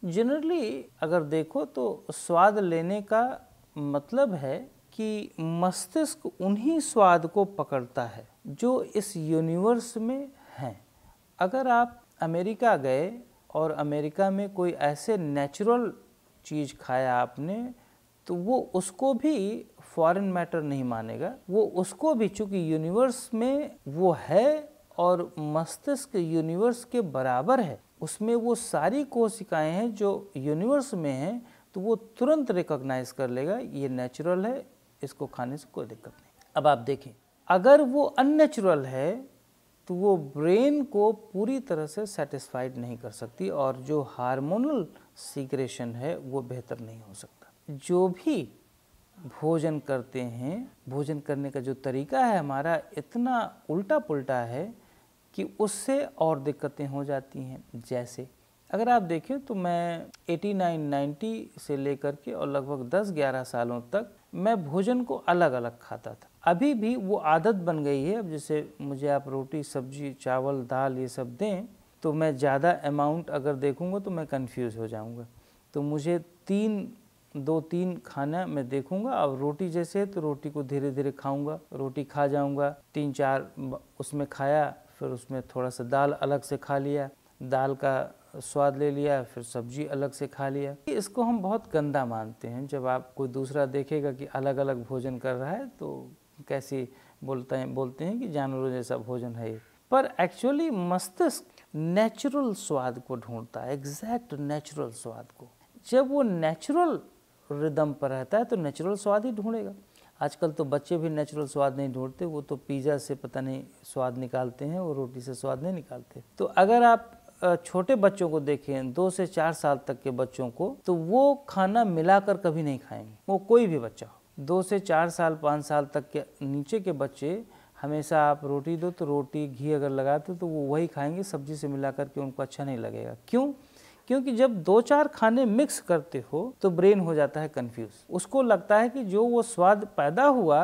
Generally अगर देखो तो स्वाद लेने का मतलब है कि मस्तिष्क उन्हीं स्वाद को पकड़ता है जो इस यूनिवर्स में हैं। अगर आप अमेरिका गए और अमेरिका में कोई ऐसे नेचुरल चीज़ खाया आपने, तो वो उसको भी फॉरेन मैटर नहीं मानेगा, वो उसको भी, चूँकि यूनिवर्स में वो है और मस्तिष्क यूनिवर्स के बराबर है, उसमें वो सारी कोशिकाएं हैं जो यूनिवर्स में हैं, तो वो तुरंत रिकॉग्नाइज कर लेगा ये नेचुरल है, इसको खाने से कोई दिक्कत नहीं। अब आप देखें, अगर वो अननेचुरल है तो वो ब्रेन को पूरी तरह से सेटिस्फाइड नहीं कर सकती और जो हार्मोनल सीक्रेशन है वो बेहतर नहीं हो सकता। जो भी भोजन करते हैं, भोजन करने का जो तरीका है हमारा इतना उल्टा पुल्टा है कि उससे और दिक्कतें हो जाती हैं। जैसे अगर आप देखें तो मैं 89-90 से लेकर के और लगभग 10-11 सालों तक मैं भोजन को अलग अलग खाता था। अभी भी वो आदत बन गई है। अब जैसे मुझे आप रोटी, सब्जी, चावल, दाल ये सब दें तो मैं ज़्यादा अमाउंट अगर देखूंगा तो मैं कंफ्यूज हो जाऊंगा। तो मुझे 2-3 खाना मैं देखूंगा। अब रोटी जैसे है तो रोटी को धीरे धीरे खाऊंगा, रोटी खा जाऊंगा, 3-4 उसमें खाया, फिर उसमें थोड़ा सा दाल अलग से खा लिया, दाल का स्वाद ले लिया, फिर सब्जी अलग से खा लिया। इसको हम बहुत गंदा मानते हैं। जब आप कोई दूसरा देखेगा कि अलग अलग भोजन कर रहा है तो कैसे बोलते हैं कि जानवरों जैसा भोजन है। पर एक्चुअली मस्तिष्क नेचुरल स्वाद को ढूंढता है, एग्जैक्ट नेचुरल स्वाद को। जब वो नेचुरल रिदम पर रहता है तो नेचुरल स्वाद ही ढूंढेगा। आजकल तो बच्चे भी नेचुरल स्वाद नहीं ढूंढते, वो तो पिज़्ज़ा से पता नहीं स्वाद निकालते हैं, वो रोटी से स्वाद नहीं निकालते। तो अगर आप छोटे बच्चों को देखें, 2 से 4 साल तक के बच्चों को, तो वो खाना मिलाकर कभी नहीं खाएंगे। वो कोई भी बच्चा हो, 2 से 4 साल 5 साल तक के नीचे के बच्चे, हमेशा आप रोटी दो तो रोटी घी अगर लगाते तो वो वही खाएंगे, सब्जी से मिला करके उनको अच्छा नहीं लगेगा। क्यों? क्योंकि जब 2-4 खाने मिक्स करते हो तो ब्रेन हो जाता है कंफ्यूज। उसको लगता है कि जो वो स्वाद पैदा हुआ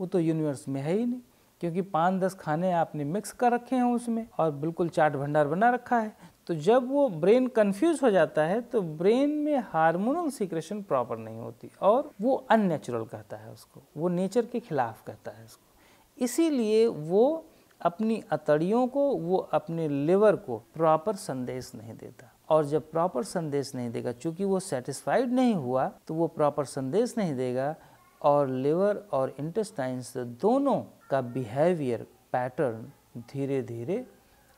वो तो यूनिवर्स में है ही नहीं, क्योंकि 5-10 खाने आपने मिक्स कर रखे हैं उसमें और बिल्कुल चाट भंडार बना रखा है। तो जब वो ब्रेन कंफ्यूज हो जाता है तो ब्रेन में हार्मोनल सीक्रेशन प्रॉपर नहीं होती और वो अननेचुरल कहता है उसको, वो नेचर के खिलाफ कहता है उसको। इसीलिए वो अपनी अतड़ियों को, वो अपने लिवर को प्रॉपर संदेश नहीं देता। और जब प्रॉपर संदेश नहीं देगा, चूंकि वो सेटिस्फाइड नहीं हुआ, तो वो प्रॉपर संदेश नहीं देगा और लिवर और इंटेस्टाइन्स दोनों का बिहेवियर पैटर्न धीरे धीरे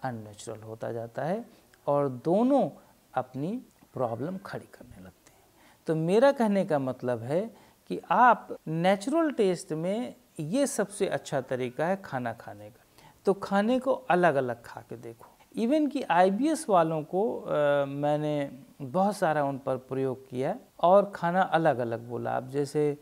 अननेचुरल होता जाता है और दोनों अपनी प्रॉब्लम खड़ी करने लगते हैं। तो मेरा कहने का मतलब है कि आप नेचुरल टेस्ट में ये सबसे अच्छा तरीका है खाना खाने का। तो खाने को अलग अलग खा के देखो। इवन कि IBS वालों को मैंने बहुत सारा उन पर प्रयोग किया और खाना अलग अलग बोला। अब जैसे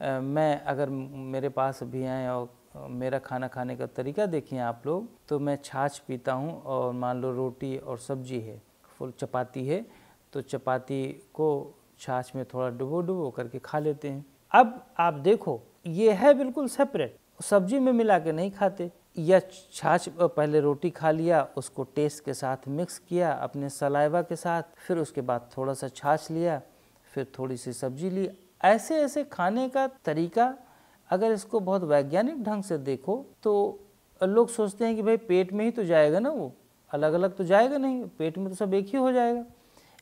मैं अगर मेरे पास भी आए और मेरा खाना खाने का तरीका देखिए आप लोग, तो मैं छाछ पीता हूँ और मान लो रोटी और सब्जी है, फुल चपाती है, तो चपाती को छाछ में थोड़ा डुबो करके खा लेते हैं। अब आप देखो ये है बिल्कुल सेपरेट, सब्जी में मिला के नहीं खाते। या छाछ पहले रोटी खा लिया, उसको टेस्ट के साथ मिक्स किया अपने सलाइवा के साथ, फिर उसके बाद थोड़ा सा छाछ लिया, फिर थोड़ी सी सब्जी ली। ऐसे ऐसे खाने का तरीका अगर इसको बहुत वैज्ञानिक ढंग से देखो तो लोग सोचते हैं कि भाई पेट में ही तो जाएगा ना, वो अलग अलग तो जाएगा नहीं, पेट में तो सब एक ही हो जाएगा।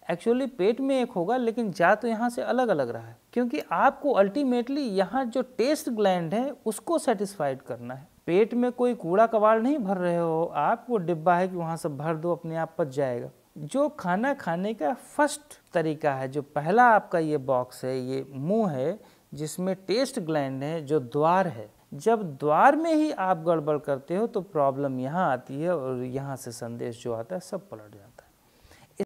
एक्चुअली पेट में एक होगा लेकिन जा तो यहाँ से अलग अलग रहा है, क्योंकि आपको अल्टीमेटली यहाँ जो टेस्ट ग्लैंड है उसको सेटिस्फाइड करना है। पेट में कोई कूड़ा कबाड़ नहीं भर रहे हो आप, वो डिब्बा है कि वहाँ सब भर दो, अपने आप पच जाएगा। जो खाना खाने का फर्स्ट तरीका है, जो पहला आपका ये बॉक्स है, ये मुंह है जिसमें टेस्ट ग्लैंड है, जो द्वार है, जब द्वार में ही आप गड़बड़ करते हो तो प्रॉब्लम यहाँ आती है और यहाँ से संदेश जो आता है सब पलट जाता है।